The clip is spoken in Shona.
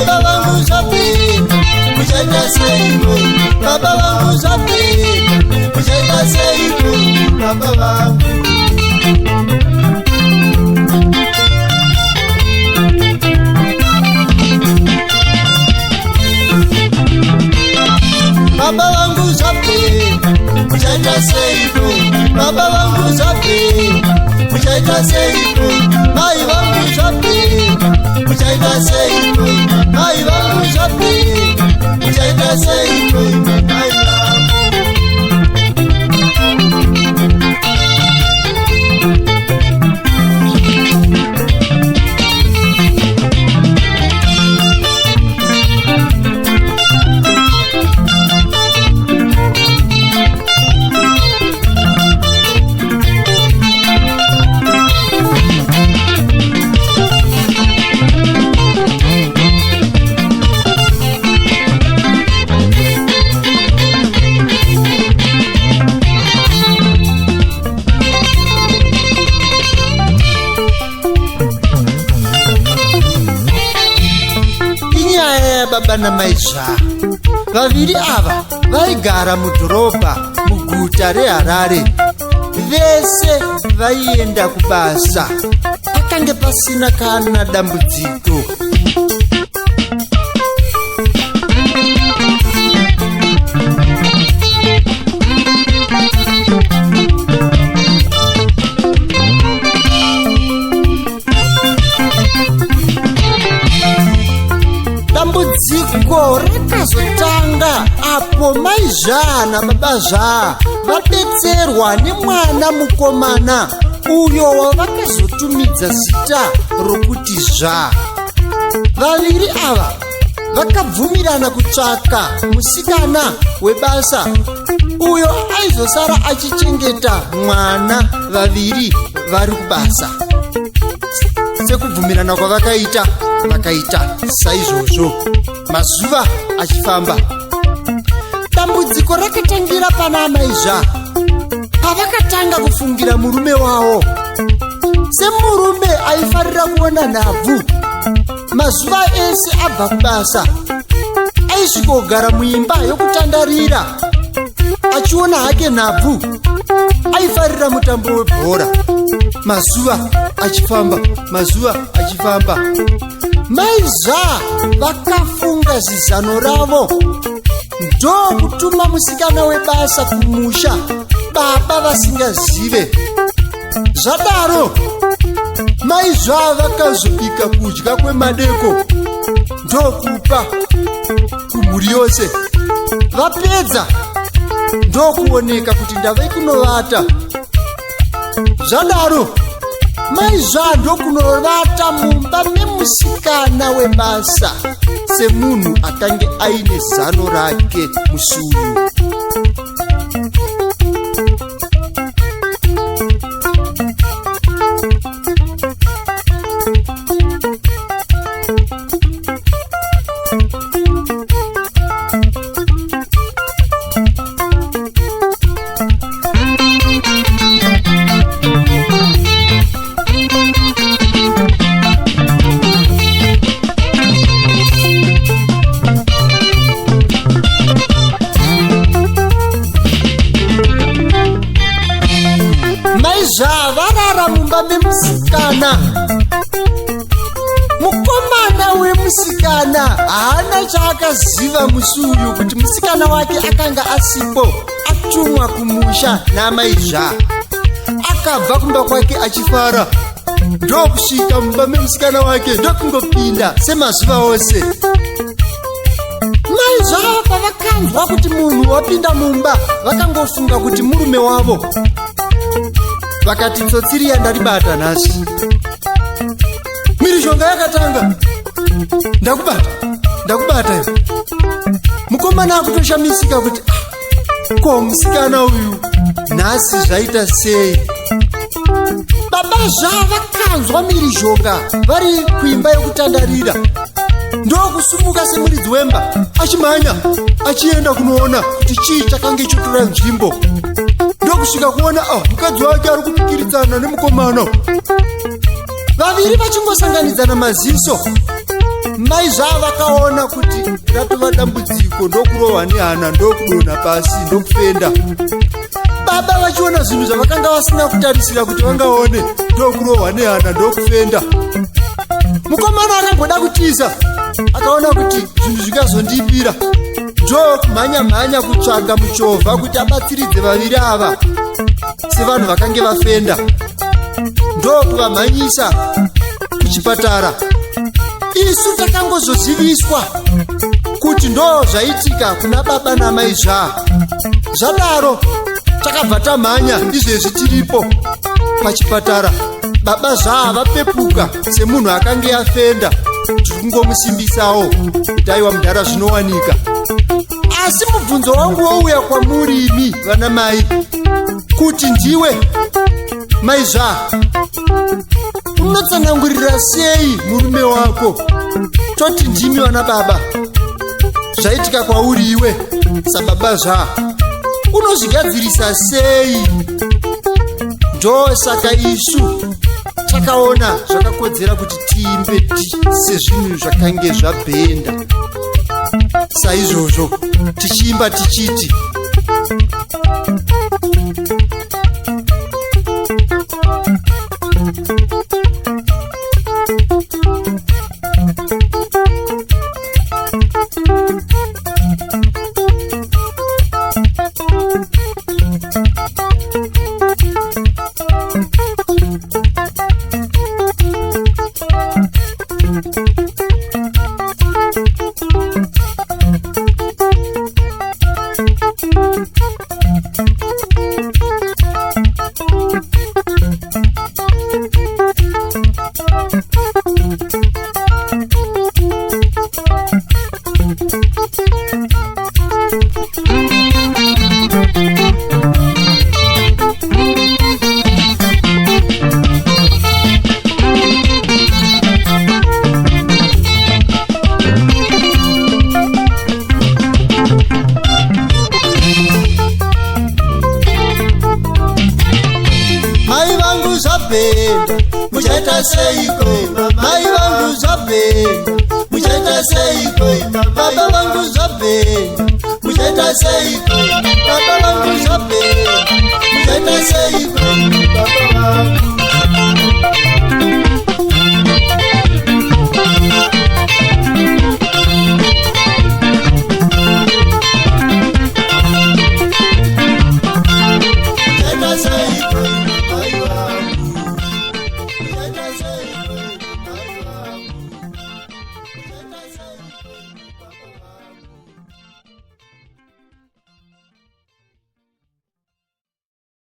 baba vangu zvapera muchaita seiko baba vangu zvapera muchaita seiko baba vangu baba vangu zvapera muchaita seiko baba vangu zvapera muchaita seiko mai vangu zvapera muchaita seiko mai vangu zvapera muchaita seiko mai vangu baba namaizva vaviri ava vaigara mudhorobha muguta reHarare. Vese vaienda kubasa, pakange pasina kana dambudziko. Dambudziko rakazotanga apo maizva nababazva vadetserwa nemwana mukomana uyo wavakazotumidza zita rokuti Zva. Vaviri ava vakabvumirana kutsvaka musikana webasa uyo aizosara achichengeta mwana vaviri vari kubasa. Sekubvumirana kwavakaita vakaita saizvozvo. Mazuva achifamba, dambudziko rakatangira pana maizva pavakatanga kufungira murume wavo semurume aifarira kuona nhabvu. Mazuva ese abva kubasa aisvikogara muimba yokutandarira achiona hake nhabvu. Aifarira mutambo webhora. Mazuva achifamba, mazuva achifamba, maizva vakafunga zizano ravo ndokutuma musikana webasa kumusha, baba vasingazive. Zvadaro maizva vakazobika kudya kwemadeko ndokupa kumhuri yose. Vapedza ndokuoneka kuti ndave kunovata. Zvadaro maizva ndokunovata mumba memusikana webasa semunhu akange aine zano rake musuyu. Varara mumba memusikana. Mukomana wemusikana haana chaakaziva musuyu kuti musikana wake akanga asipo, atumwa kumusha namaizva. Akabva kumba kwake achifara, ndokusvika mumba memusikana wake ndokungopinda semazuva ose. Maizva pavakanzwa kuti munhu wapinda mumba vakangofunga kuti murume wavo. Vakati tsotsiriya ndaribata nhasi. Mhirizhonga yakatanga. Ndakubata. Mukomana akutoshamisika kuti ko musikana uyu nhasi zvaita sei. Baba zvavakanzwa mhirizhonga vari kuimba yokutandarira ndokusumuka semuridzi wemba achimhanya achienda kunoona kuti chii chakange chotora nzvimbo. Ndokusvika kuona mukadzi wake ari kupikiridzana nemukomana. Vaviri vachingosanganidzana maziso mai zvavakaona kuti ratova dambudziko ndokurohwa nehana ndokudonha pasi ndokufenda. Baba vachiona zvinhu zvavakanga vasina kutarisira kuti vangaone ndokurohwa nehana ndokufenda. Mukomana akamboda kutiza akaona kuti zvinhu zvikazondipira ndokumhanya kutsvaga muchovha kuti abatsiridze vaviri ava sevanhu vakange vafenda. Ndokuvamhanyisa kuchipatara. Isu takangozoziviswa kuti ndo zvaitika kuna baba namai zvadaro takabva tamhanya izvezvi tiripo pachipatara. Baba vapepuka semunhu akange afenda, tiri kungomusimbisawo kuti aiwa mudhara zvinowanika. Asi mubvunzo wangu wouya kwamuri imi vana mai kuti ndiwe mai unotsanangurira sei murume wako toti ndimi vana baba zvaitika kwauri iwe sababa unozvigadzirisa sei? Ndosaka isu takaona zvakakodzera kuti tiimbe sezvinhu zvakange zvabhenda. Saizvozvo tichiimba tichiti muchaita seiko mai vangu zvabhenda muchaita seiko baba vangu zvabhenda muchaita seiko baba vangu zvabhenda